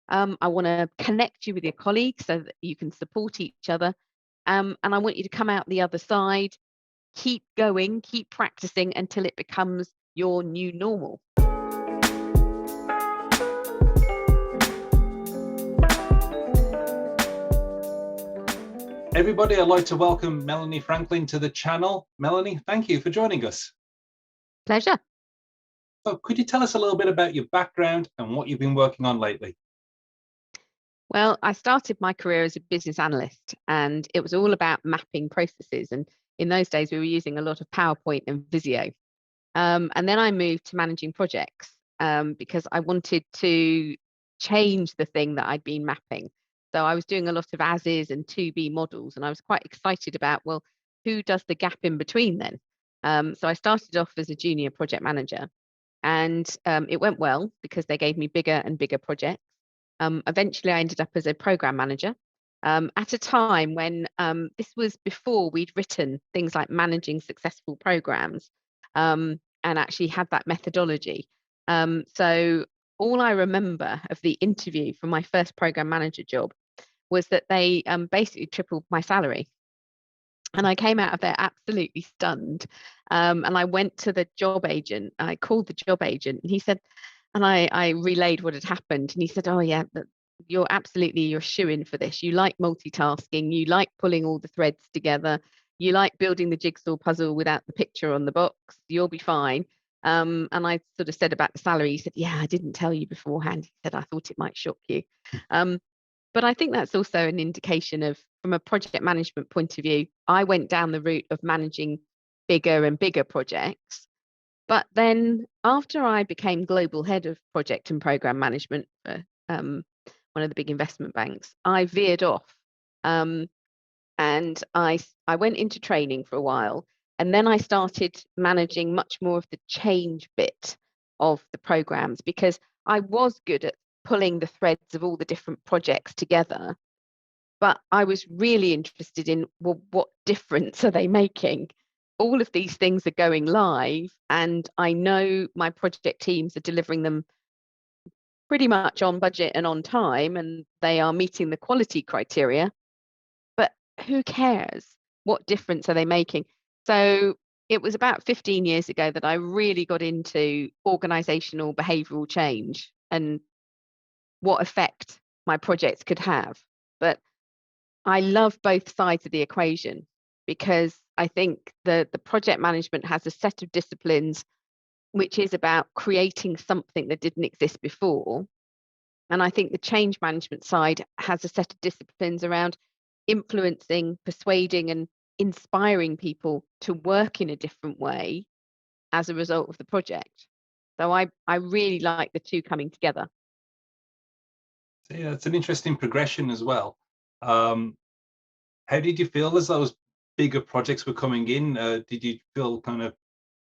I want to connect you with your colleagues so that you can support each other. And I want you to come out the other side, keep going, keep practicing until it becomes your new normal. Everybody, I'd like to welcome Melanie Franklin to the channel. Melanie, thank you for joining us. Pleasure. So could you tell us a little bit about your background and what you've been working on lately? Well, I started my career as a business analyst, and it was all about mapping processes. And in those days, we were using a lot of PowerPoint and Visio. And then I moved to managing projects because I wanted to change the thing that I'd been mapping. So I was doing a lot of as-is and to-be models, and I was quite excited about, well, who does the gap in between then? So I started off as a junior project manager, and it went well because they gave me bigger and bigger projects. Eventually, I ended up as a program manager at a time when this was before we'd written things like managing successful programs and actually had that methodology. So all I remember of the interview for my first program manager job was that they basically tripled my salary. And I came out of there absolutely stunned. And I went to the job agent. I called the job agent, and he said, and I relayed what had happened. And he said, "Oh yeah, you're shoo-in for this. You like multitasking. You like pulling all the threads together. You like building the jigsaw puzzle without the picture on the box. You'll be fine." And I sort of said about the salary. He said, "Yeah, I didn't tell you beforehand." He said, "I thought it might shock you." But I think that's also an indication of, from a project management point of view, I went down the route of managing bigger and bigger projects. But then after I became global head of project and program management for one of the big investment banks, I veered off. And I went into training for a while. And then I started managing much more of the change bit of the programs because I was good at pulling the threads of all the different projects together. But I was really interested in, well, what difference are they making? All of these things are going live, and I know my project teams are delivering them pretty much on budget and on time, and they are meeting the quality criteria. But who cares? What difference are they making? So it was about 15 years ago that I really got into organizational behavioral change and what effect my projects could have. But I love both sides of the equation because I think the project management has a set of disciplines which is about creating something that didn't exist before. And I think the change management side has a set of disciplines around influencing, persuading, and inspiring people to work in a different way as a result of the project. So I really like the two coming together. Yeah, it's an interesting progression as well. How did you feel as those bigger projects were coming in? Did you feel kind of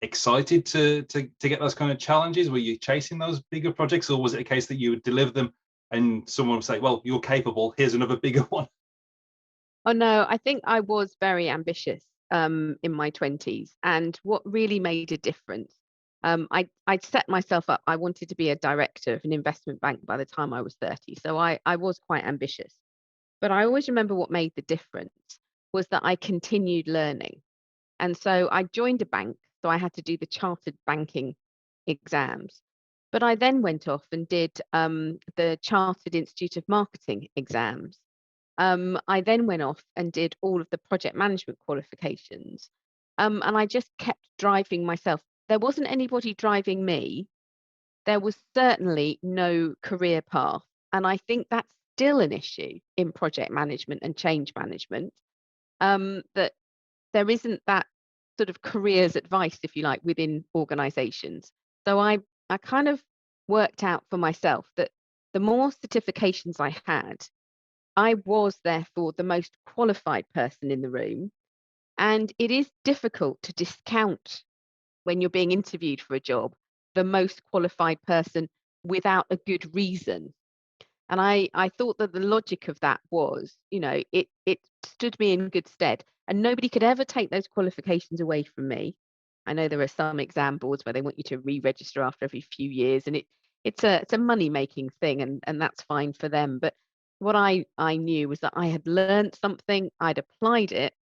excited to get those kind of challenges? Were you chasing those bigger projects, or was it a case that you would deliver them and someone would say, "Well, you're capable. Here's another bigger one"? Oh no, I think I was very ambitious in my 20s, and what really made a difference, I'd set myself up. I wanted to be a director of an investment bank by the time I was 30, so I was quite ambitious. But I always remember what made the difference was that I continued learning. And so I joined a bank, so I had to do the chartered banking exams. But I then went off and did the Chartered Institute of Marketing exams. I then went off and did all of the project management qualifications. And I just kept driving myself. There wasn't anybody driving me. There was certainly no career path. And I think that's still an issue in project management and change management, that there isn't that sort of careers advice, if you like, within organizations. So I kind of worked out for myself that the more certifications I had, I was therefore the most qualified person in the room. And it is difficult to discount, when you're being interviewed for a job, the most qualified person without a good reason. And I thought that the logic of that was, it stood me in good stead. And nobody could ever take those qualifications away from me. I know there are some exam boards where they want you to re-register after every few years, and it's a money making thing, and that's fine for them. But what I knew was that I had learned something, I'd applied it,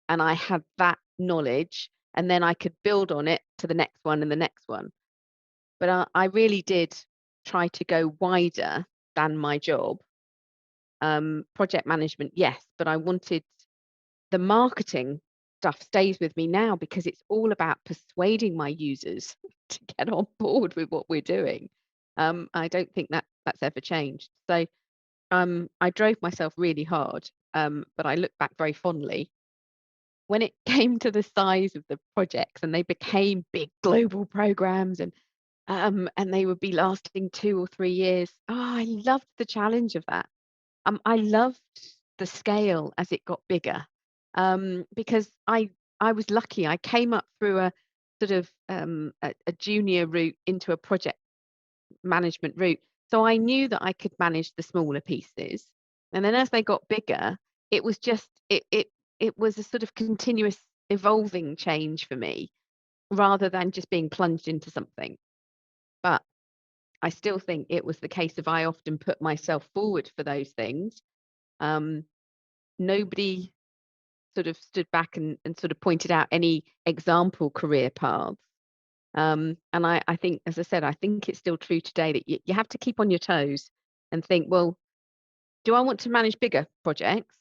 and I had that knowledge, and then I could build on it to the next one and the next one. But I really did try to go wider than my job. Project management, yes, but I wanted the marketing stuff stays with me now because it's all about persuading my users to get on board with what we're doing. I don't think that that's ever changed. So I drove myself really hard, but I look back very fondly. When it came to the size of the projects and they became big global programs and they would be lasting 2 or 3 years. Oh, I loved the challenge of that. I loved the scale as it got bigger, because I was lucky. I came up through a sort of a junior route into a project management route, so I knew that I could manage the smaller pieces. And then as they got bigger, it was just it was a sort of continuous evolving change for me rather than just being plunged into something. But I still think it was the case of I often put myself forward for those things. Um, Nobody sort of stood back and sort of pointed out any example career paths. And I think, as I said, I think it's still true today that you have to keep on your toes and think, well, do I want to manage bigger projects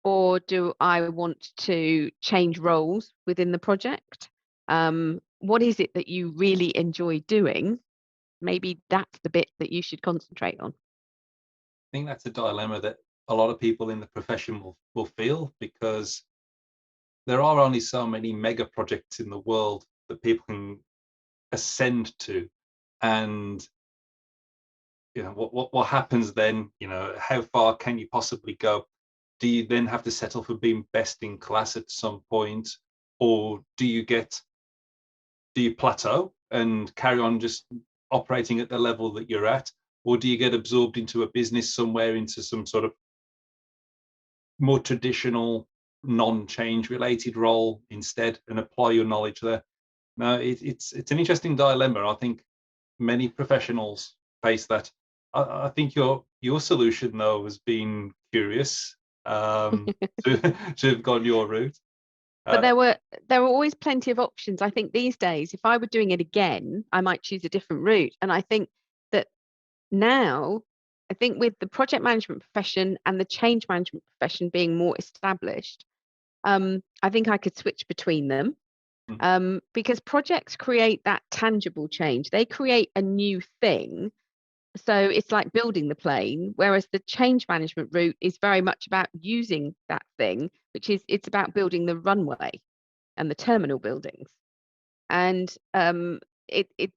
or do I want to change roles within the project? What is it that you really enjoy doing? Maybe that's the bit that you should concentrate on. I think that's a dilemma that a lot of people in the profession will feel, because there are only so many mega projects in the world that people can ascend to. And what happens then? How far can you possibly go? Do you then have to settle for being best in class at some point, or do you plateau and carry on just operating at the level that you're at, or do you get absorbed into a business somewhere, into some sort of more traditional non-change related role instead, and apply your knowledge there? No, it's an interesting dilemma. I think many professionals face that. I think your solution though has been curious, to to have gone your route. But Uh, there were always plenty of options. I think these days, if I were doing it again, I might choose a different route. And I think that now, I think with the project management profession and the change management profession being more established, I think I could switch between them, mhm. because projects create that tangible change. They create a new thing. So it's like building the plane, whereas the change management route is very much about using that thing, which is it's about building the runway and the terminal buildings. And it's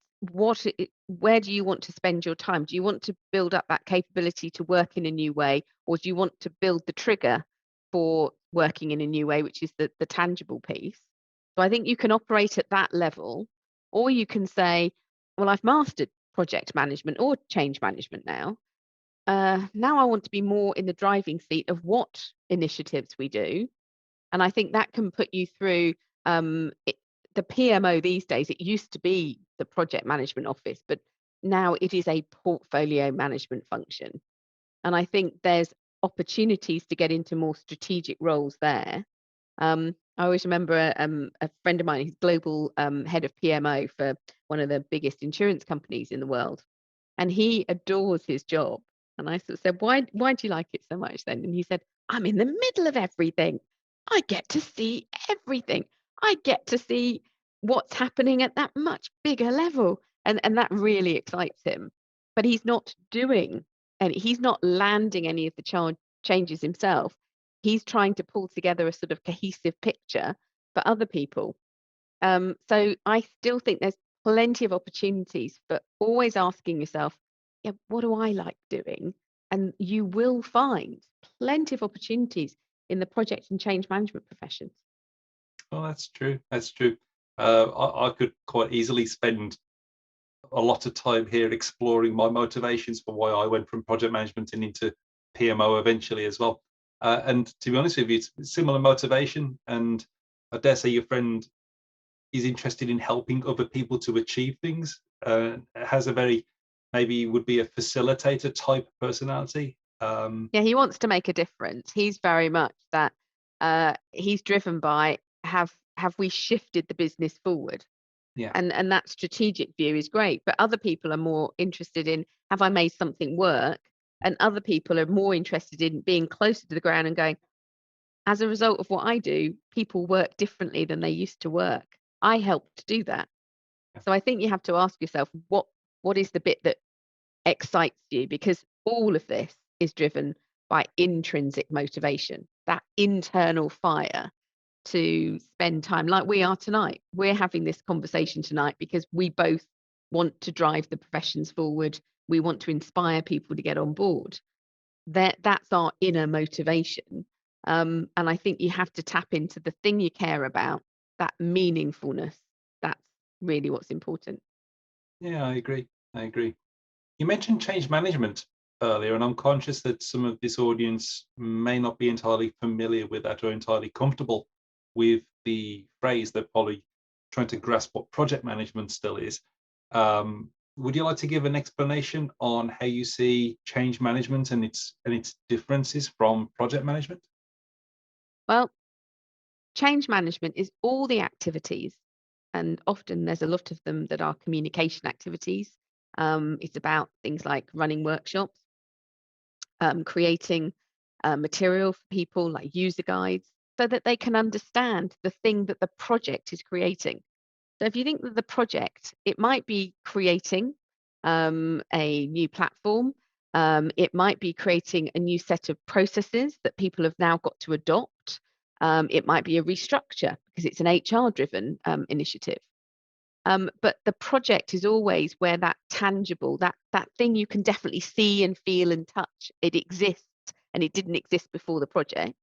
where do you want to spend your time? Do you want to build up that capability to work in a new way, or do you want to build the trigger for working in a new way, which is the tangible piece? So I think you can operate at that level, or you can say, well, I've mastered project management or change management now. Now I want to be more in the driving seat of what initiatives we do, and I think that can put you through the PMO these days. It used to be the project management office, but now it is a portfolio management function. And I think there's opportunities to get into more strategic roles there. I always remember a friend of mine, he's global head of PMO for one of the biggest insurance companies in the world, and he adores his job. And I sort of said, why do you like it so much then? And he said, I'm in the middle of everything. I get to see everything. I get to see what's happening at that much bigger level. And that really excites him. But he's not doing and he's not landing any of the changes himself. He's trying to pull together a sort of cohesive picture for other people. So I still think there's plenty of opportunities, but always asking yourself, yeah, what do I like doing? And you will find plenty of opportunities in the project and change management professions. Well, that's true. That's true. I could quite easily spend a lot of time here exploring my motivations for why I went from project management and into PMO eventually as well. And to be honest with you, it's similar motivation. And I dare say your friend is interested in helping other people to achieve things. Has a very maybe would be a facilitator type personality. Yeah, he wants to make a difference. He's very much that, he's driven by have we shifted the business forward? Yeah, And that strategic view is great, but other people are more interested in, have I made something work? And other people are more interested in being closer to the ground and going, as a result of what I do, people work differently than they used to work. I helped to do that. yeah, So I think you have to ask yourself, what is the bit that excites you? Because all of this is driven by intrinsic motivation, that internal fire to spend time like we are tonight. We're having this conversation tonight because we both want to drive the professions forward. We want to inspire people to get on board. That's our inner motivation. And I think you have to tap into the thing you care about, that meaningfulness. That's really what's important. yeah. I agree. I agree. You mentioned change management earlier, and I'm conscious that some of this audience may not be entirely familiar with that or entirely comfortable with the phrase. They're probably trying to grasp what project management still is. Would you like to give an explanation on how you see change management and its differences from project management? Well, change management is all the activities, and often there's a lot of them that are communication activities. It's about things like running workshops, creating material for people like user guides so that they can understand the thing that the project is creating. So if you think that the project, it might be creating a new platform, it might be creating a new set of processes that people have now got to adopt. It might be a restructure because it's an HR driven initiative. But the project is always where that tangible, that thing you can definitely see and feel and touch, it exists and it didn't exist before the project.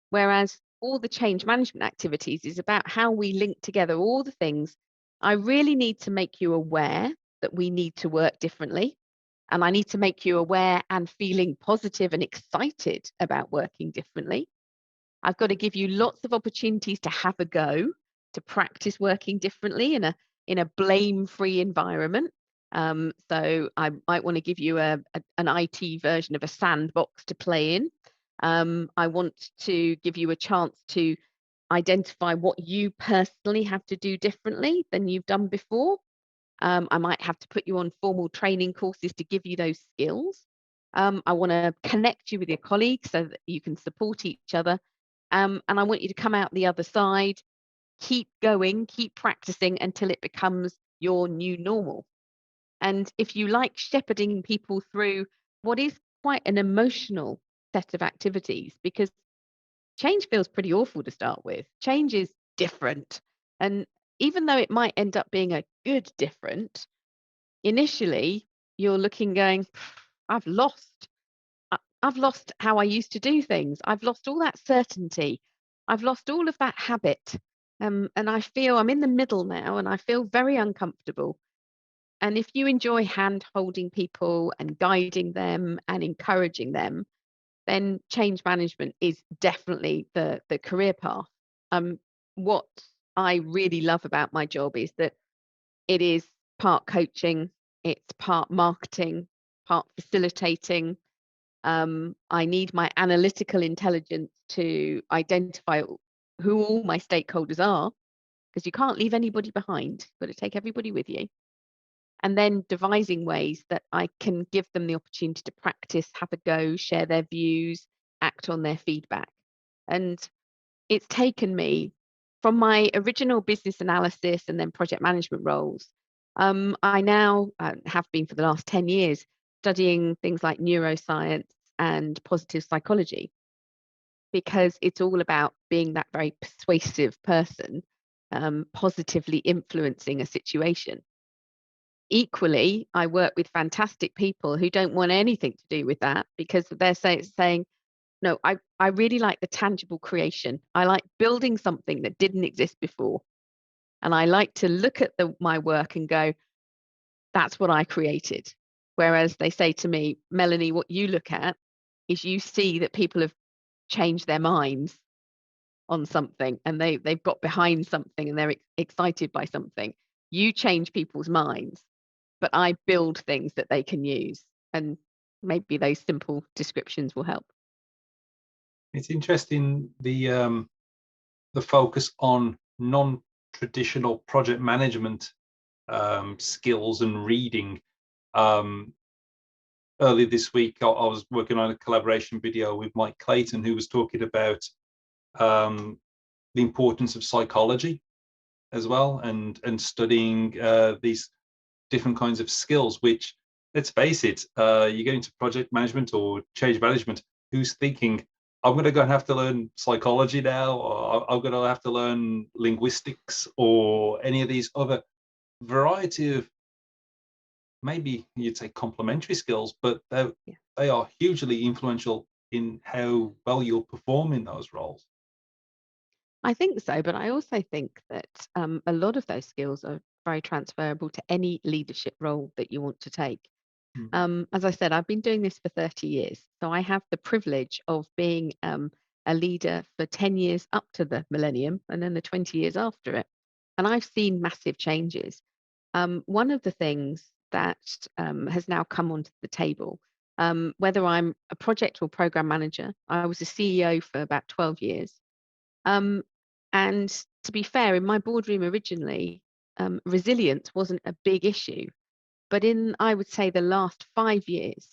Whereas all the change management activities is about how we link together all the things. I really need to make you aware that we need to work differently. And I need to make you aware and feeling positive and excited about working differently. I've got to give you lots of opportunities to have a go, to practice working differently in a blame-free environment. So I might want to give you an IT version of a sandbox to play in. I want to give you a chance to identify what you personally have to do differently than you've done before. I might have to put you on formal training courses to give you those skills. I want to connect you with your colleagues so that you can support each other. And I want you to come out the other side, keep going, keep practicing until it becomes your new normal. And if you like shepherding people through what is quite an emotional set of activities, because change feels pretty awful to start with, change is different. And even though it might end up being a good different, initially you're looking going, I've lost. I've lost how I used to do things. I've lost all that certainty. I've lost all of that habit. And I feel I'm in the middle now and I feel very uncomfortable. And if you enjoy hand holding people and guiding them and encouraging them, then change management is definitely the career path. What I really love about my job is that it is part coaching, it's part marketing, part facilitating. I need my analytical intelligence to identify who all my stakeholders are, because you can't leave anybody behind. You've got to take everybody with you. And then devising ways that I can give them the opportunity to practice, have a go, share their views, act on their feedback. And it's taken me from my original business analysis and then project management roles. I now have been for the last 10 years studying things like neuroscience and positive psychology, because it's all about being that very persuasive person, positively influencing a situation. Equally, I work with fantastic people who don't want anything to do with that because they're saying, no, I really like the tangible creation. I like building something that didn't exist before. And I like to look at my work and go, that's what I created. Whereas they say to me, Melanie, what you look at is you see that people have changed their minds on something and they've got behind something and they're excited by something. You change people's minds. but I build things that they can use. And maybe those simple descriptions will help. It's interesting the focus on non-traditional project management skills and reading. Earlier this week, I was working on a collaboration video with Mike Clayton, who was talking about the importance of psychology as well, and studying these different kinds of skills, which, let's face it, you get into project management or change management, who's thinking, I'm going to go and have to learn psychology now, or I'm going to have to learn linguistics, or any of these other variety of, maybe you'd say, complementary skills, but they are hugely influential in how well you'll perform in those roles. I think so, but I also think that a lot of those skills are very transferable to any leadership role that you want to take. As I said, I've been doing this for 30 years, so I have the privilege of being a leader for 10 years up to the millennium, and then the 20 years after it. And I've seen massive changes. One of the things that has now come onto the table, whether I'm a project or program manager, I was a CEO for about 12 years. And to be fair, in my boardroom originally, resilience wasn't a big issue. But in, I would say, the last 5 years,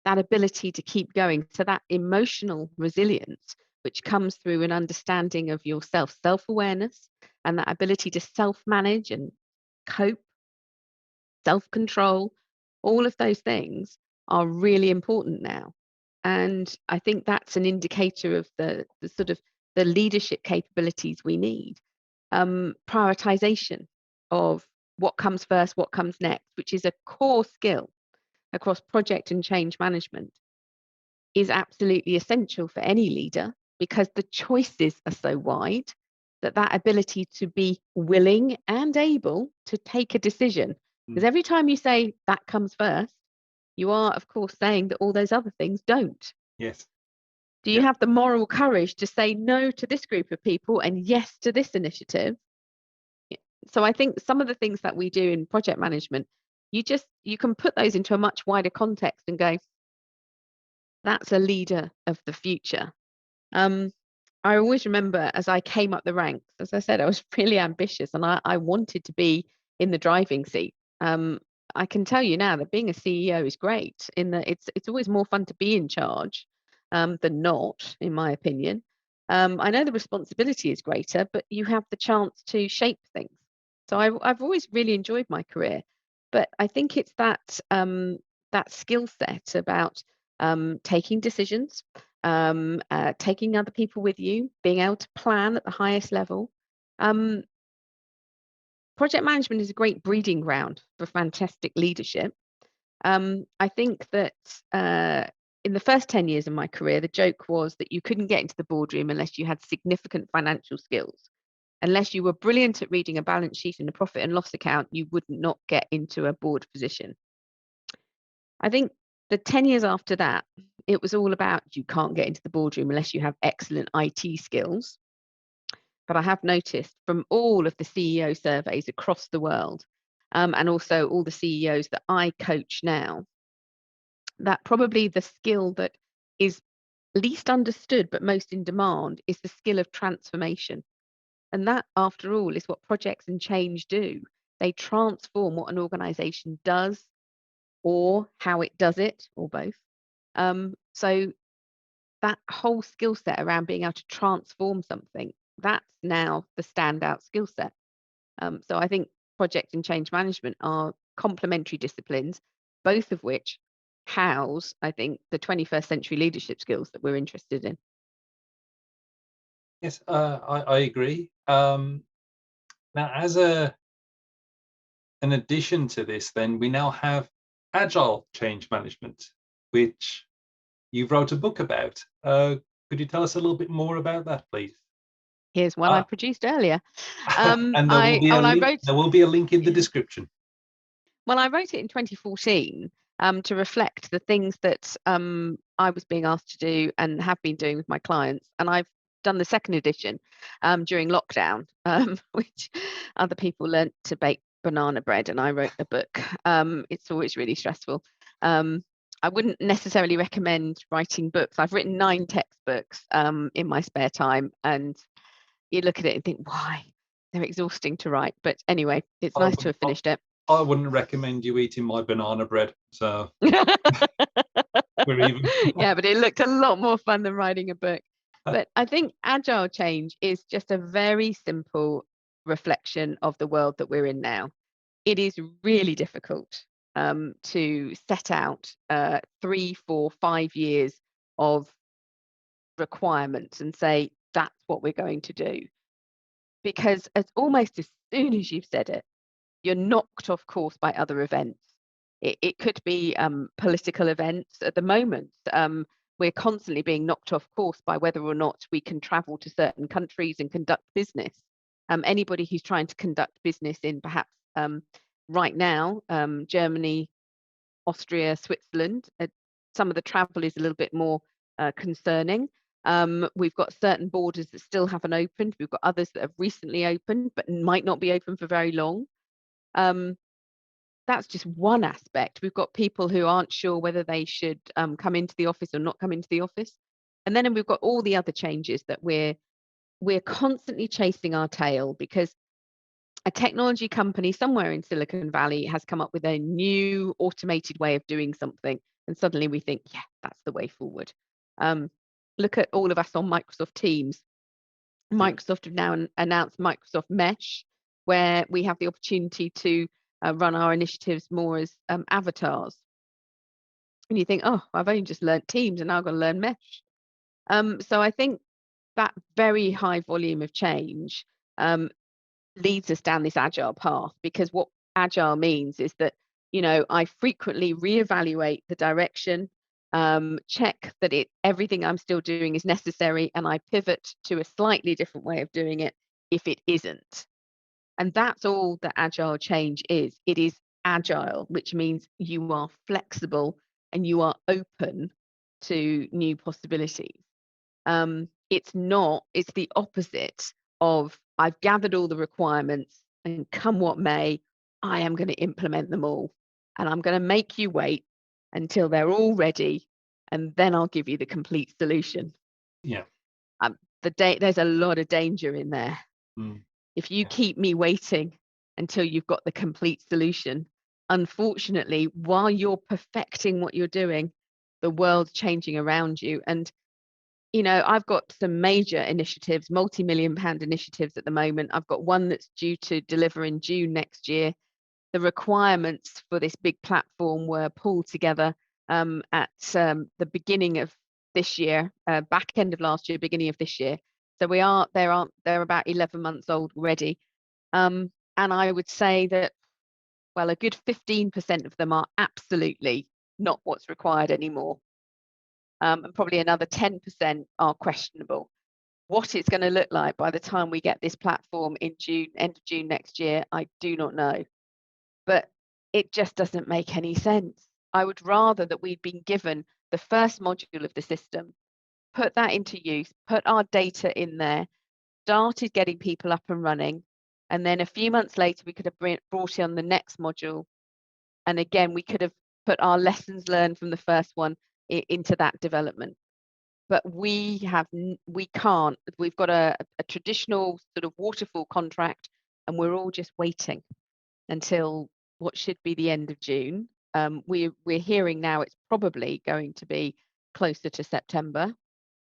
that ability to keep going, so that emotional resilience, which comes through an understanding of yourself, self-awareness, and that ability to self-manage and cope, self-control, all of those things are really important now. And I think that's an indicator of the sort of the leadership capabilities we need. Prioritization of what comes first, what comes next, which is a core skill across project and change management, is absolutely essential for any leader, because the choices are so wide that that ability to be willing and able to take a decision. Because every time you say that comes first, you are, of course, saying that all those other things don't. Yes. Do you have the moral courage to say no to this group of people and yes to this initiative? So I think some of the things that we do in project management, you can put those into a much wider context and go, that's a leader of the future. I always remember, as I came up the ranks, as I said, I was really ambitious and I wanted to be in the driving seat. I can tell you now that being a CEO is great, in that it's always more fun to be in charge than not, in my opinion. I know the responsibility is greater, but you have the chance to shape things. So I've always really enjoyed my career, but I think it's that skill set about taking decisions, taking other people with you, being able to plan at the highest level. Project management is a great breeding ground for fantastic leadership. I think that in the first 10 years of my career, the joke was that you couldn't get into the boardroom unless you had significant financial skills. Unless you were brilliant at reading a balance sheet and a profit and loss account, you would not get into a board position. I think the 10 years after that, it was all about, you can't get into the boardroom unless you have excellent IT skills. But I have noticed from all of the CEO surveys across the world, and also all the CEOs that I coach now, that probably the skill that is least understood but most in demand is the skill of transformation. And that, after all, is what projects and change do. They transform what an organization does, or how it does it, or both. So that whole skill set around being able to transform something, that's now the standout skill set. So I think project and change management are complementary disciplines, both of which house, I think, the 21st century leadership skills that we're interested in. Yes, I agree. Now, as an addition to this, then we now have Agile change management, which you wrote a book about. Could you tell us a little bit more about that, please? Here's one I produced earlier. And there will be a link. There will be a link in the description. Well, I wrote it in 2014 to reflect the things that I was being asked to do and have been doing with my clients. And I've done the second edition during lockdown, which other people learnt to bake banana bread and I wrote a book. It's always really stressful. I wouldn't necessarily recommend writing books. I've written 9 textbooks in my spare time, and you look at it and think, why? They're exhausting to write. But anyway, it's I nice to wouldn't, have finished it. I wouldn't recommend you eating my banana bread. So we're even. Yeah, but it looked a lot more fun than writing a book. But I think agile change is just a very simple reflection of the world that we're in now. It is really difficult to set out 3, 4, 5 years of requirements and say that's what we're going to do, because almost as soon as you've said it, you're knocked off course by other events. It could be political events. At the moment, we're constantly being knocked off course by whether or not we can travel to certain countries and conduct business. Anybody who's trying to conduct business in perhaps right now, Germany, Austria, Switzerland, some of the travel is a little bit more concerning. We've got certain borders that still haven't opened. We've got others that have recently opened, but might not be open for very long. That's just one aspect. We've got people who aren't sure whether they should come into the office or not come into the office. And then we've got all the other changes that we're constantly chasing our tail, because a technology company somewhere in Silicon Valley has come up with a new automated way of doing something. And suddenly we think, yeah, that's the way forward. Look at all of us on Microsoft Teams. Yeah. Microsoft have now announced Microsoft Mesh, where we have the opportunity to run our initiatives more as avatars. And you think, oh, I've only just learned Teams and now I've got to learn Mesh. So I think that very high volume of change leads us down this agile path, because what agile means is that, I frequently reevaluate the direction, check that everything I'm still doing is necessary, and I pivot to a slightly different way of doing it if it isn't. And that's all that agile change is. It is agile, which means you are flexible and you are open to new possibilities. It's the opposite of I've gathered all the requirements and come what may, I am going to implement them all. And I'm going to make you wait until they're all ready, and then I'll give you the complete solution. Yeah. There's a lot of danger in there. Mm. If you Yeah. keep me waiting until you've got the complete solution, unfortunately, while you're perfecting what you're doing, the world's changing around you. And I've got some major initiatives, multi-million-pound initiatives at the moment. I've got one that's due to deliver in June next year. The requirements for this big platform were pulled together at the beginning of this year, back end of last year, beginning of this year. So they're about 11 months old already. And I would say that, well, a good 15% of them are absolutely not what's required anymore. And probably another 10% are questionable. What it's going to look like by the time we get this platform in June, end of June next year, I do not know. But it just doesn't make any sense. I would rather that we'd been given the first module of the system, put that into use, put our data in there, started getting people up and running, and then a few months later we could have brought in the next module. And again, we could have put our lessons learned from the first one into that development. But we can't. We've got a traditional sort of waterfall contract, and we're all just waiting until what should be the end of June. We're hearing now it's probably going to be closer to September,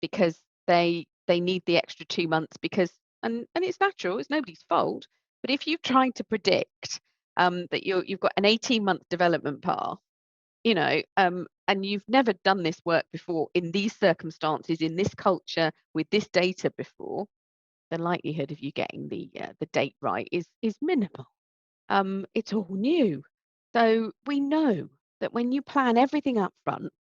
because they need the extra 2 months, because and it's natural, it's nobody's fault. But if you've tried to predict that you've got an 18-month development path, and you've never done this work before in these circumstances, in this culture, with this data before, the likelihood of you getting the date right is minimal. It's all new. So we know that when you plan everything up front,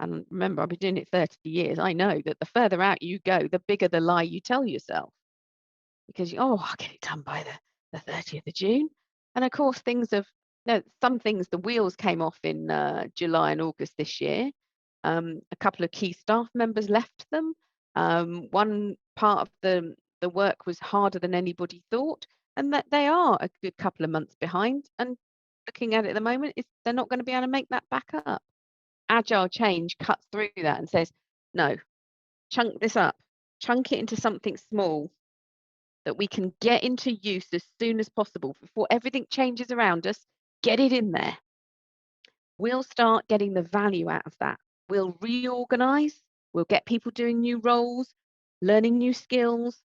and remember, I've been doing it 30 years, I know that the further out you go, the bigger the lie you tell yourself. Because, I'll get it done by the 30th of June. And of course, some things, the wheels came off in July and August this year. A couple of key staff members left them. One part of the work was harder than anybody thought. and that they are a good couple of months behind. And looking at it at the moment, they're not going to be able to make that back up. Agile change cuts through that and says, no, chunk this up, chunk it into something small that we can get into use as soon as possible before everything changes around us. Get it in there. We'll start getting the value out of that. We'll reorganize, we'll get people doing new roles, learning new skills,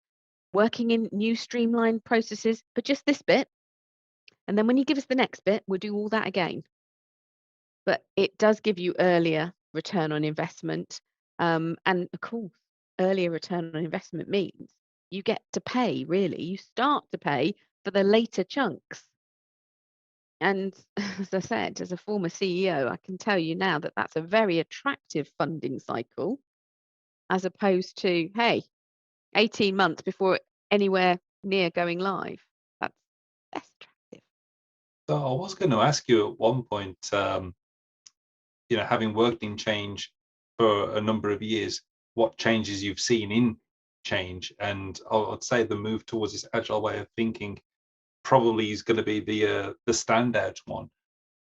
working in new streamlined processes, but just this bit. And then when you give us the next bit, we'll do all that again. But it does give you earlier return on investment. And of course, earlier return on investment means you get to pay, really. You start to pay for the later chunks. And as I said, as a former CEO, I can tell you now that that's a very attractive funding cycle, as opposed to, hey, 18 months before anywhere near going live. That's less attractive. So I was going to ask you at one point, having worked in change for a number of years, what changes you've seen in change, and I'd say the move towards this agile way of thinking probably is going to be the standout one.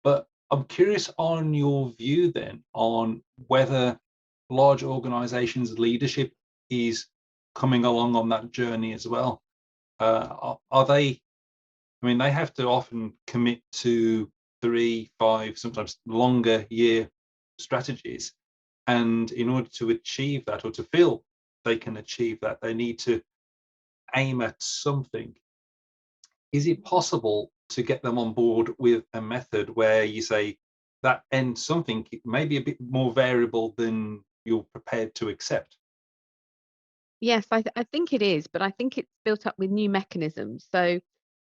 But I'm curious on your view then on whether large organizations' leadership is coming along on that journey as well. Are they? I mean, they have to often commit to 3, 5, sometimes longer year strategies. And in order to achieve that, or to feel they can achieve that, they need to aim at something. Is it possible to get them on board with a method where you say that end something may be a bit more variable than you're prepared to accept? Yes, I think it is, but I think it's built up with new mechanisms. So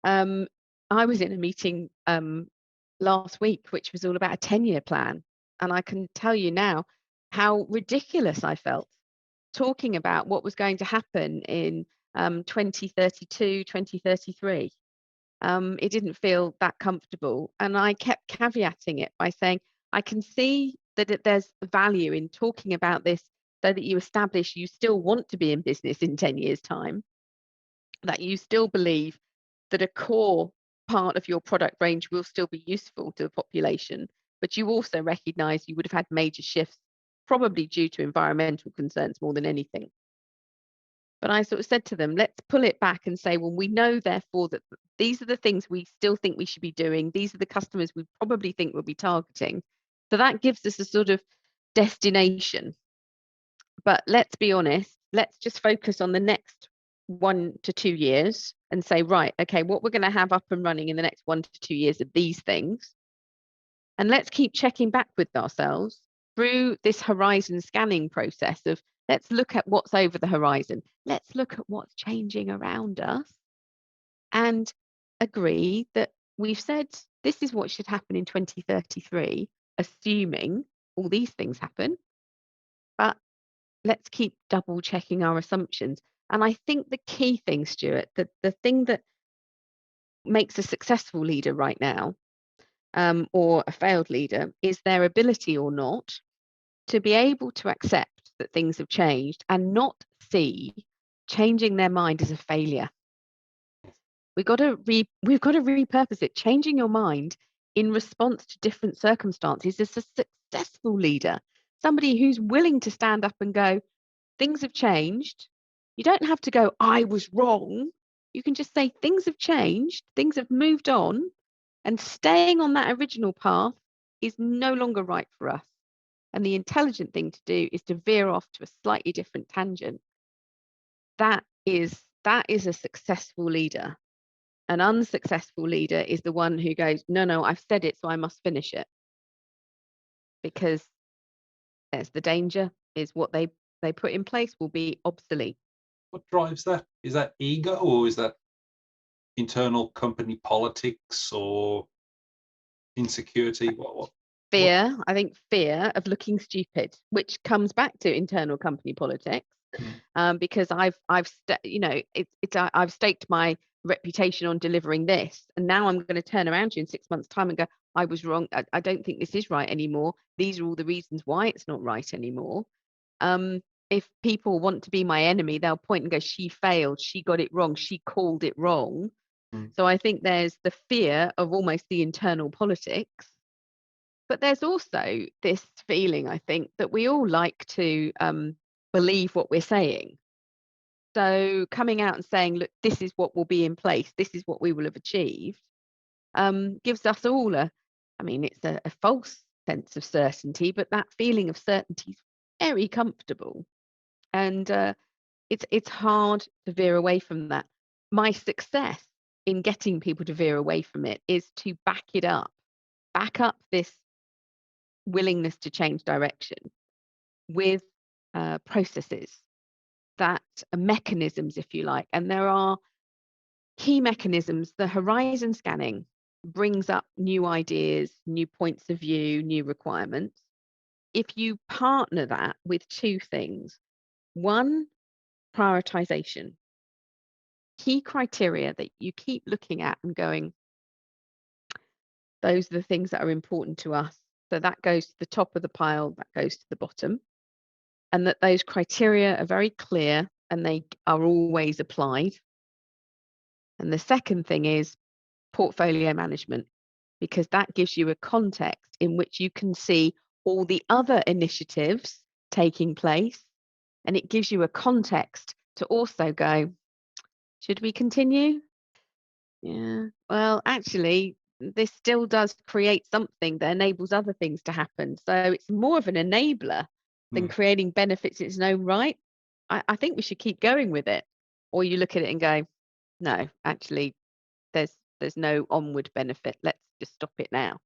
um, I was in a meeting last week, which was all about a 10-year plan. And I can tell you now how ridiculous I felt talking about what was going to happen in 2032, 2033. It didn't feel that comfortable. And I kept caveating it by saying, I can see that there's value in talking about this so that you establish you still want to be in business in 10 years' time, that you still believe that a core part of your product range will still be useful to the population, but you also recognize you would have had major shifts, probably due to environmental concerns more than anything. But I sort of said to them, let's pull it back and say, well, we know therefore that these are the things we still think we should be doing. These are the customers we probably think we'll be targeting. So that gives us a sort of destination. But let's be honest, let's just focus on the next 1 to 2 years and say, right, okay, what we're going to have up and running in the next 1 to 2 years of these things. And let's keep checking back with ourselves through this horizon scanning process of let's look at what's over the horizon. Let's look at what's changing around us and agree that we've said this is what should happen in 2033, assuming all these things happen. But let's keep double checking our assumptions. And I think the key thing, Stuart, the thing that makes a successful leader right now, or a failed leader, is their ability or not to be able to accept that things have changed and not see changing their mind as a failure. We've got to repurpose it. Changing your mind in response to different circumstances is a successful leader, somebody who's willing to stand up and go, things have changed. You don't have to go, I was wrong. You can just say things have changed, things have moved on, and staying on that original path is no longer right for us. And the intelligent thing to do is to veer off to a slightly different tangent. That is a successful leader. An unsuccessful leader is the one who goes, no, I've said it, so I must finish it. Because there's the danger, is what they put in place will be obsolete. What drives that? Is that ego, or is that internal company politics, or insecurity? What? Fear, I think fear of looking stupid, which comes back to internal company politics. Because I've staked my reputation on delivering this, and now I'm going to turn around to you in 6 months' time and go, I was wrong. I don't think this is right anymore. These are all the reasons why it's not right anymore. If people want to be my enemy, they'll point and go, she failed, she got it wrong, she called it wrong. Mm. So I think there's the fear of almost the internal politics, but there's also this feeling, I think, that we all like to believe what we're saying. So coming out and saying, look, this is what will be in place, this is what we will have achieved, gives us all I mean, it's a false sense of certainty, but that feeling of certainty is very comfortable. And it's hard to veer away from that. My success in getting people to veer away from it is to back up this willingness to change direction with processes that are mechanisms, if you like. And there are key mechanisms. The horizon scanning brings up new ideas, new points of view, new requirements. If you partner that with two things, one, prioritization, key criteria that you keep looking at and going, those are the things that are important to us. So that goes to the top of the pile, that goes to the bottom, and that those criteria are very clear and they are always applied. And the second thing is portfolio management, because that gives you a context in which you can see all the other initiatives taking place. And it gives you a context to also go, should we continue? Yeah. Well, actually, this still does create something that enables other things to happen. So it's more of an enabler than Mm. creating benefits in its own right. I think we should keep going with it. Or you look at it and go, no, actually, there's no onward benefit. Let's just stop it now.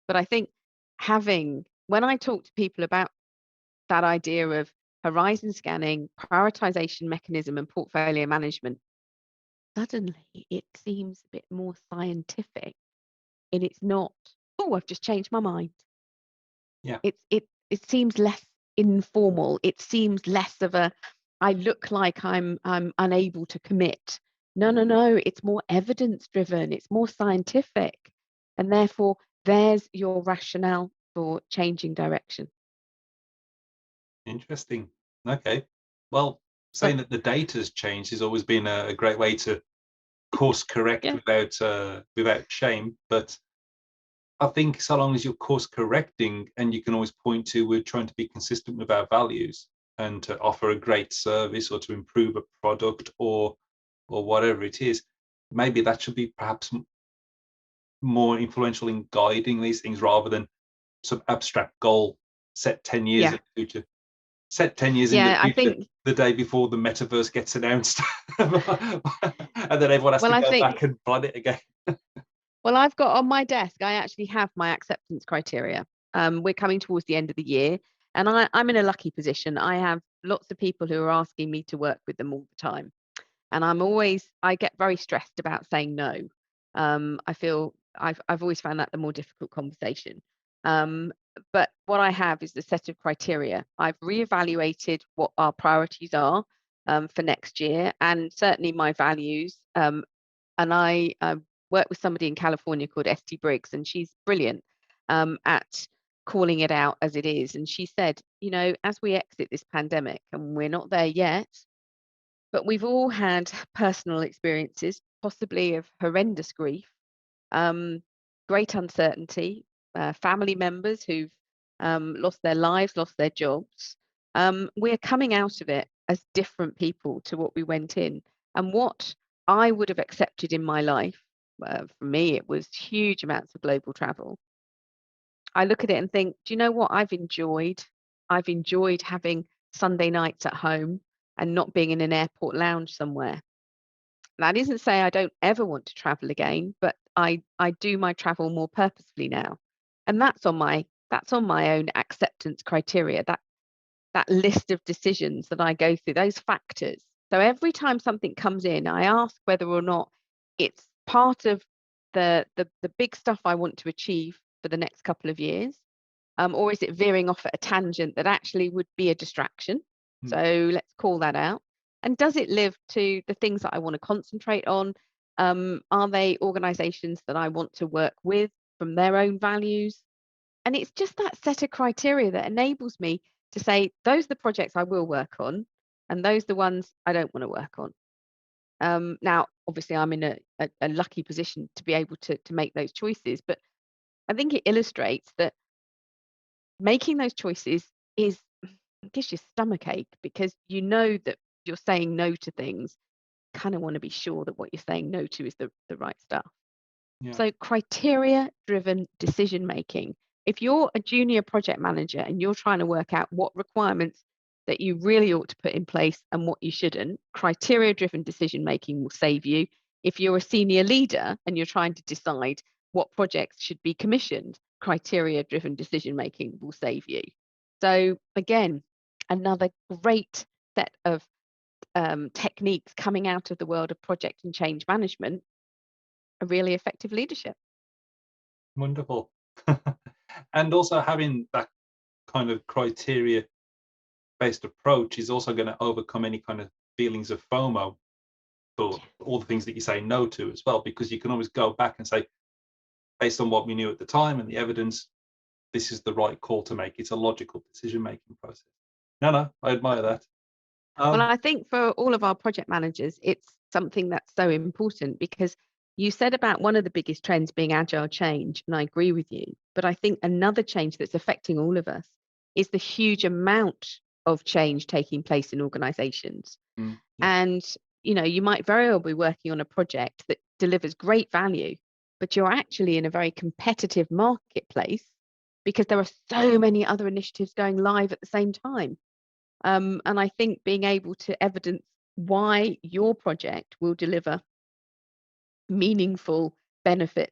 But I think when I talk to people about that idea of horizon scanning, prioritization mechanism, and portfolio management, suddenly it seems a bit more scientific, and it's not, oh, I've just changed my mind. Yeah. It seems less informal. It seems less of a, I look like I'm unable to commit. No, no, no. It's more evidence driven. It's more scientific. And therefore, there's your rationale for changing direction. Interesting. Okay. Well, But saying that the data's changed has always been a great way to course correct yeah, without shame. But I think so long as you're course correcting and you can always point to we're trying to be consistent with our values and to offer a great service or to improve a product or whatever it is, maybe that should be perhaps more influential in guiding these things rather than some abstract goal set 10 years yeah, in the future. Set 10 years in the yeah. I future, think, the day before the metaverse gets announced. And then everyone has well, to I go think, back and plan it again. well, I've got on my desk, I actually have my acceptance criteria. We're coming towards the end of the year, and I'm in a lucky position. I have lots of people who are asking me to work with them all the time. And I get very stressed about saying no. I feel I've always found that the more difficult conversation. Um, but what I have is the set of criteria. I've reevaluated what our priorities are for next year, and certainly my values. And I work with somebody in California called Esty Briggs, and she's brilliant at calling it out as it is. And she said, as we exit this pandemic, and we're not there yet, but we've all had personal experiences, possibly of horrendous grief, um, great uncertainty, family members who've lost their lives, lost their jobs. We're coming out of it as different people to what we went in. And what I would have accepted in my life, for me, it was huge amounts of global travel. I look at it and think, do you know what I've enjoyed? I've enjoyed having Sunday nights at home and not being in an airport lounge somewhere. That isn't to say I don't ever want to travel again, but I do my travel more purposefully now. And that's on my own acceptance criteria, that list of decisions that I go through, those factors. So every time something comes in, I ask whether or not it's part of the big stuff I want to achieve for the next couple of years, or is it veering off at a tangent that actually would be a distraction? Mm. So let's call that out. And does it live to the things that I want to concentrate on? Are they organizations that I want to work with from their own values? And it's just that set of criteria that enables me to say, those are the projects I will work on, and those are the ones I don't want to work on. Now, obviously, I'm in a lucky position to be able to make those choices, but I think it illustrates that making those choices is it gives you stomach ache because you know that you're saying no to things. Kind of want to be sure that what you're saying no to is the right stuff. Yeah. So, criteria driven decision making. If you're a junior project manager and you're trying to work out what requirements that you really ought to put in place and what you shouldn't, criteria driven decision making will save you. If you're a senior leader and you're trying to decide what projects should be commissioned, criteria driven decision making will save you. So, again, another great set of techniques coming out of the world of project and change management, a really effective leadership. Wonderful. And also having that kind of criteria based approach is also going to overcome any kind of feelings of FOMO for all the things that you say no to as well, because you can always go back and say, based on what we knew at the time and the evidence, this is the right call to make. It's a logical decision making process. No, I admire that. Well, Um, I think for all of our project managers, it's something that's so important because you said about one of the biggest trends being agile change, and I agree with you. But I think another change that's affecting all of us is the huge amount of change taking place in organizations. yeah, And, you might very well be working on a project that delivers great value, but you're actually in a very competitive marketplace because there are so many other initiatives going live at the same time. And I think being able to evidence why your project will deliver meaningful benefits,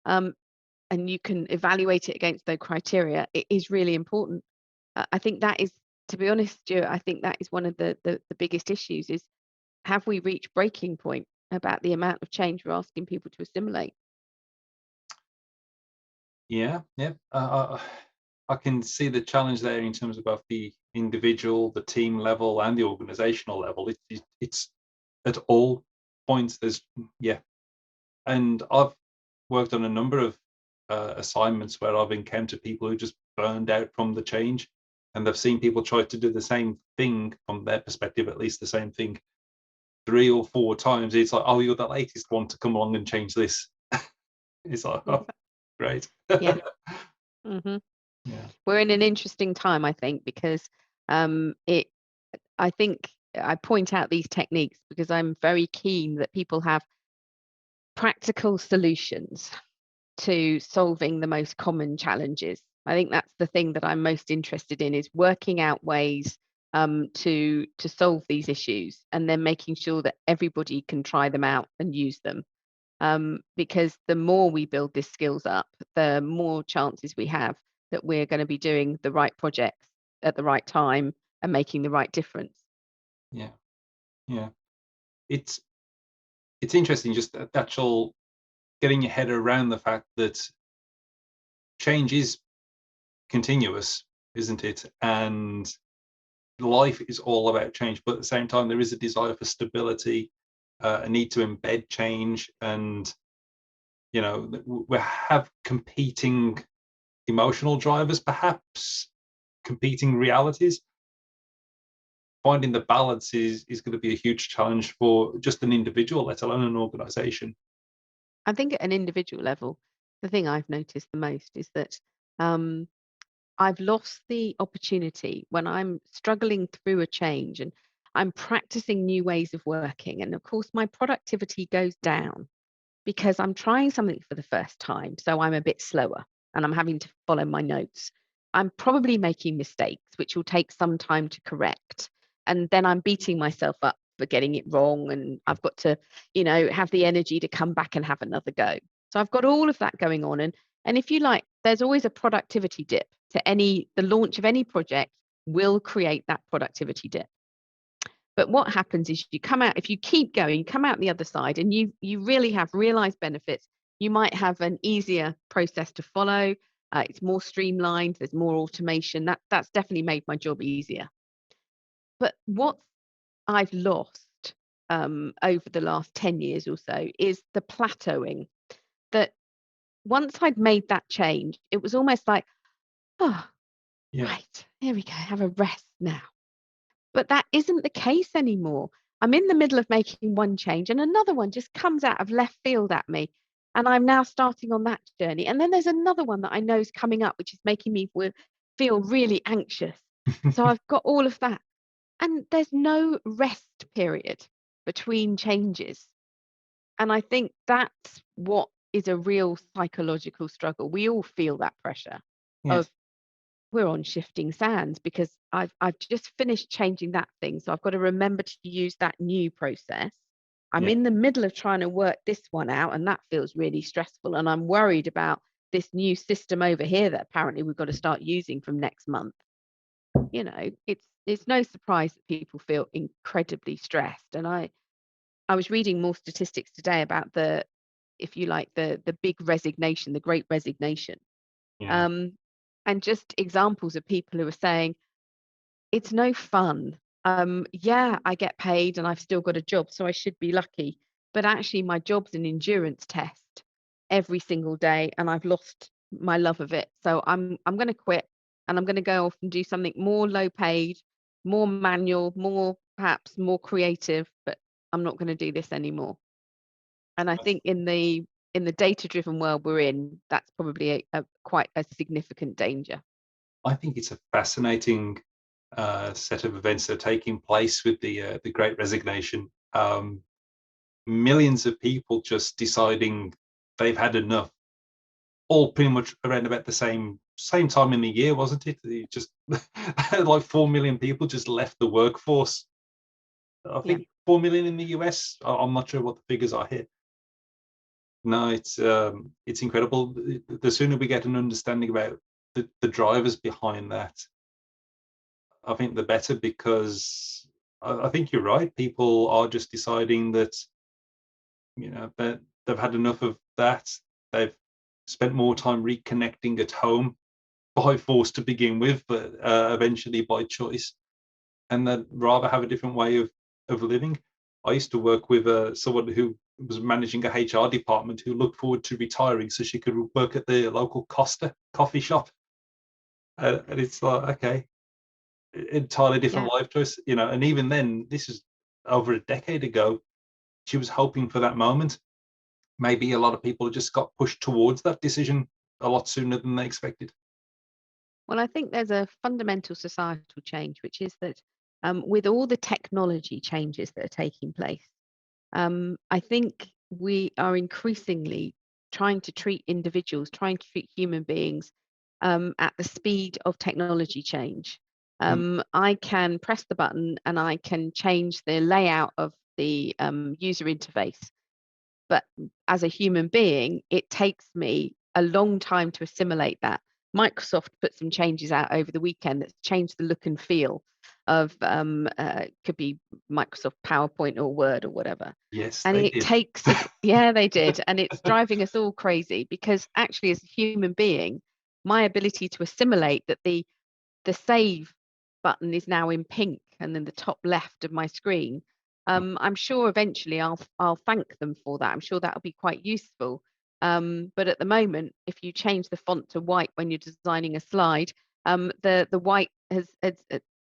um, and you can evaluate it against those criteria, it is really important. I think that is, to be honest, Stuart, I think that is one of the biggest issues is have we reached breaking point about the amount of change we're asking people to assimilate? yeah. I can see the challenge there in terms of both the individual, the team level, and the organizational level. It's at all points. Yeah, and I've worked on a number of assignments where I've encountered people who just burned out from the change, and they've seen people try to do the same thing from their perspective, at least the same thing 3 or 4 times. It's like, oh, you're the latest one to come along and change this. It's like, Mm. oh, great. Yeah. Hmm. Yeah, We're in an interesting time, I think, because it. I think I point out these techniques because I'm very keen that people have practical solutions to solving the most common challenges. I think that's the thing that I'm most interested in is working out ways to solve these issues and then making sure that everybody can try them out and use them. Because the more we build these skills up, the more chances we have that we're going to be doing the right projects at the right time and making the right difference. yeah, yeah. It's it's interesting just that actual getting your head around the fact that change is continuous, isn't it? And life is all about change, but at the same time, there is a desire for stability, a need to embed change, and we have competing emotional drivers, perhaps competing realities. Finding the balance is going to be a huge challenge for just an individual, let alone an organization. I think at an individual level, the thing I've noticed the most is that um, I've lost the opportunity when I'm struggling through a change and I'm practicing new ways of working. And of course, my productivity goes down because I'm trying something for the first time. So I'm a bit slower and I'm having to follow my notes. I'm probably making mistakes, which will take some time to correct. And then I'm beating myself up for getting it wrong. And I've got to, have the energy to come back and have another go. So I've got all of that going on. And if you like, there's always a productivity dip the launch of any project will create that productivity dip. But what happens is you come out, if you keep going, you come out the other side and you really have realized benefits. You might have an easier process to follow. It's more streamlined, there's more automation. That's definitely made my job easier. But what I've lost over the last 10 years or so is the plateauing. That once I'd made that change, it was almost like, oh, Yeah, right, here we go, have a rest now. But that isn't the case anymore. I'm in the middle of making one change and another one just comes out of left field at me. And I'm now starting on that journey. And then there's another one that I know is coming up, which is making me feel really anxious. So I've got all of that. And there's no rest period between changes. And I think that's what is a real psychological struggle. We all feel that pressure of Yes. we're on shifting sands because I've just finished changing that thing. So I've got to remember to use that new process. I'm Yeah. in the middle of trying to work this one out, and that feels really stressful. And I'm worried about this new system over here that apparently we've got to start using from next month. You know, it's no surprise that people feel incredibly stressed. And I was reading more statistics today about the, if you like, the big resignation, the Great Resignation. Yeah. Um, and just examples of people who are saying, it's no fun. Yeah, I get paid and I've still got a job, so I should be lucky. But actually, my job's an endurance test every single day, and I've lost my love of it. So I'm going to quit, and I'm going to go off and do something more low paid, more manual, more perhaps more creative. But I'm not going to do this anymore. And I think in the data driven world we're in, that's probably a quite a significant danger. I think it's a fascinating set of events that are taking place with the Great Resignation. Millions of people just deciding they've had enough, all pretty much around about the same time in the year, wasn't it? It just like 4 million people just left the workforce. I Yeah. think 4 million in the US. I'm not sure what the figures are here. No, it's incredible. The sooner we get an understanding about the drivers behind that, I think the better, because I think you're right. People are just deciding that, that they've had enough of that. They've spent more time reconnecting at home by force to begin with, but eventually by choice, and they'd rather have a different way of living. I used to work with someone who was managing a HR department who looked forward to retiring so she could work at the local Costa coffee shop. And it's like, okay, entirely Yeah. different life choice, and even then, this is over a decade ago, she was hoping for that moment. Maybe a lot of people just got pushed towards that decision a lot sooner than they expected. Well, I think there's a fundamental societal change, which is that with all the technology changes that are taking place, I think we are increasingly trying to treat individuals, trying to treat human beings at the speed of technology change. Mm, I can press the button and I can change the layout of the user interface. But as a human being, it takes me a long time to assimilate that. Microsoft put some changes out over the weekend that's changed the look and feel of could be Microsoft PowerPoint or Word or whatever. yes, And they it did. takes us, yeah, they did. And it's driving us all crazy because actually, as a human being, my ability to assimilate that the save button is now in pink and then the top left of my screen. I'm sure eventually I'll thank them for that. I'm sure that'll be quite useful. But at the moment, if you change the font to white when you're designing a slide, the white has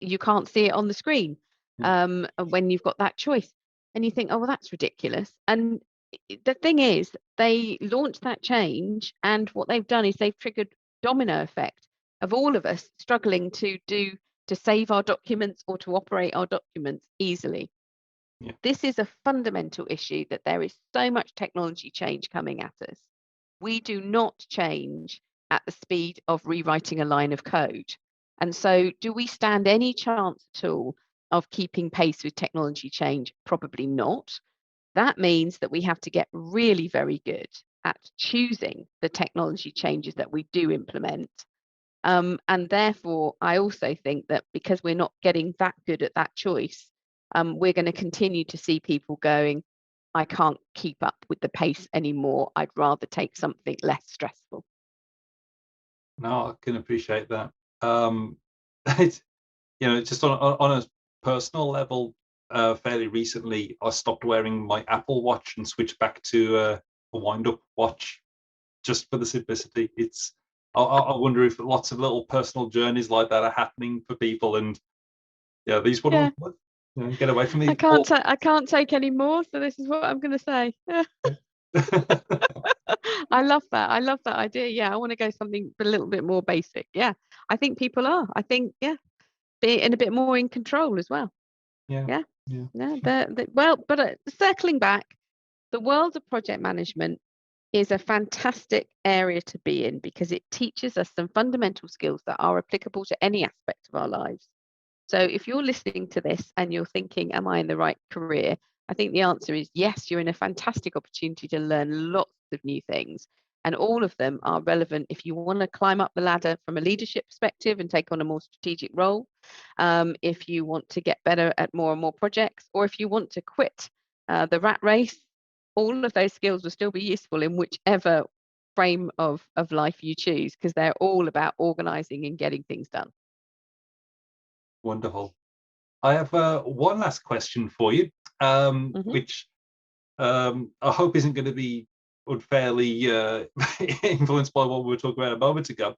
you can't see it on the screen Yeah. when you've got that choice. And you think, oh well, that's ridiculous. And the thing is, they launched that change, and what they've done is they've triggered domino effect of all of us struggling to save our documents or to operate our documents easily. Yeah. This is a fundamental issue that there is so much technology change coming at us. We do not change at the speed of rewriting a line of code. And so, do we stand any chance at all of keeping pace with technology change? Probably not. That means that we have to get really very good at choosing the technology changes that we do implement. And therefore, I also think that because we're not getting that good at that choice, we're going to continue to see people going, I can't keep up with the pace anymore. I'd rather take something less stressful. No, I can appreciate that. Um, it's, just on a personal level, fairly recently, I stopped wearing my Apple Watch and switched back to a wind-up watch, just for the simplicity. I wonder if lots of little personal journeys like that are happening for people, and yeah, these Yeah. ones. Get away from I the can't take any more, so this is what I'm going to say. I love that. I love that idea. Yeah, I want to go something a little bit more basic. Yeah, I think people are. I think, yeah, be in a bit more in control as well. Yeah. Yeah. Yeah. Yeah. Well, but circling back, the world of project management is a fantastic area to be in because it teaches us some fundamental skills that are applicable to any aspect of our lives. So if you're listening to this and you're thinking, am I in the right career? I think the answer is yes, you're in a fantastic opportunity to learn lots of new things. And all of them are relevant if you want to climb up the ladder from a leadership perspective and take on a more strategic role, if you want to get better at more and more projects, or if you want to quit the rat race, all of those skills will still be useful in whichever frame of life you choose, because they're all about organizing and getting things done. Wonderful. I have one last question for you, which I hope isn't going to be unfairly influenced by what we were talking about a moment ago.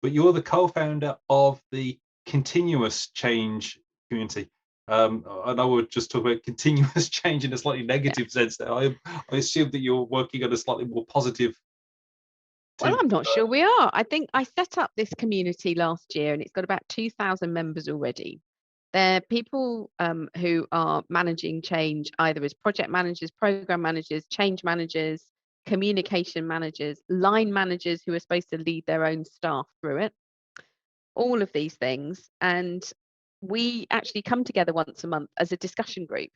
But you're the co-founder of the continuous change community. I know we're just talking about continuous change in a slightly negative sense there. I assume that you're working on a slightly more positive. Well, I'm not sure we are. I think I set up this community last year and it's got about 2,000 members already. They're people who are managing change either as project managers, program managers, change managers, communication managers, line managers who are supposed to lead their own staff through it, all of these things. And we actually come together once a month as a discussion group.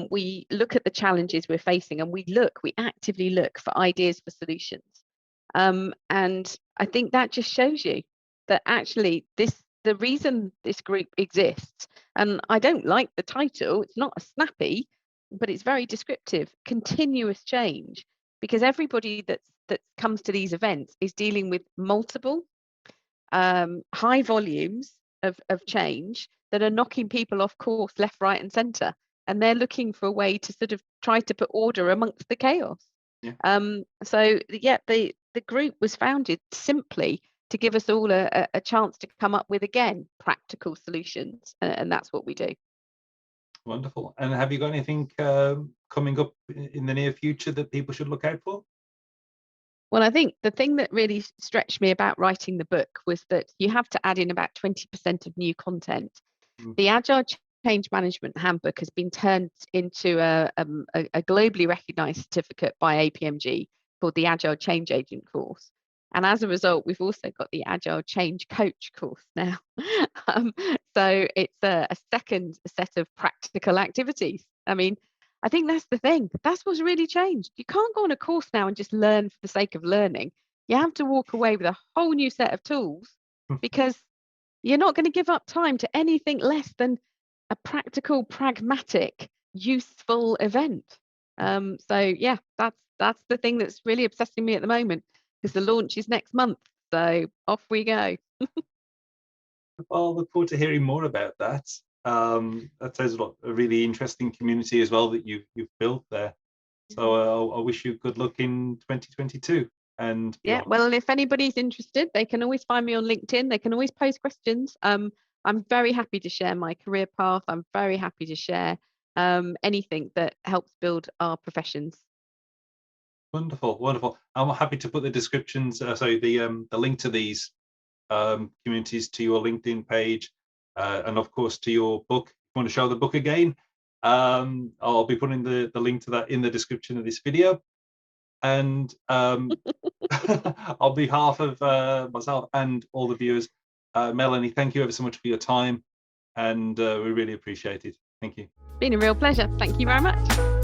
We look at the challenges we're facing and we actively look for ideas for solutions. And I think that just shows you that actually the reason this group exists, and I don't like the title, it's not a snappy, but it's very descriptive, continuous change, because everybody that comes to these events is dealing with multiple high volumes of change that are knocking people off course left, right, and center. And they're looking for a way to sort of try to put order amongst the chaos. Yeah. So yeah, the group was founded simply to give us all a chance to come up with, again, practical solutions, and that's what we do. Wonderful. And have you got anything coming up in the near future that people should look out for? Well, I think the thing that really stretched me about writing the book was that you have to add in about 20% of new content. The Agile Change Management Handbook has been turned into a globally recognized certificate by APMG called the Agile Change Agent course. And as a result, we've also got the Agile Change Coach course now. So it's a second set of practical activities. I mean, I think that's the thing. That's what's really changed. You can't go on a course now and just learn for the sake of learning. You have to walk away with a whole new set of tools, because you're not going to give up time to anything less than a practical, pragmatic, useful event. So yeah, that's the thing that's really obsessing me at the moment, because the launch is next month. So off we go. Well, I look forward to hearing more about that. That sounds like a really interesting community as well that you've built there. So I wish you good luck in 2022. And yeah, well, if anybody's interested, they can always find me on LinkedIn. They can always pose questions. I'm very happy to share my career path. I'm very happy to share anything that helps build our professions. Wonderful, wonderful. I'm happy to put the descriptions, the link to these communities to your LinkedIn page, and of course to your book. If you want to show the book again, I'll be putting the link to that in the description of this video. And on behalf of myself and all the viewers, Melanie, thank you ever so much for your time, and we really appreciate it. Thank you. It's been a real pleasure. Thank you very much.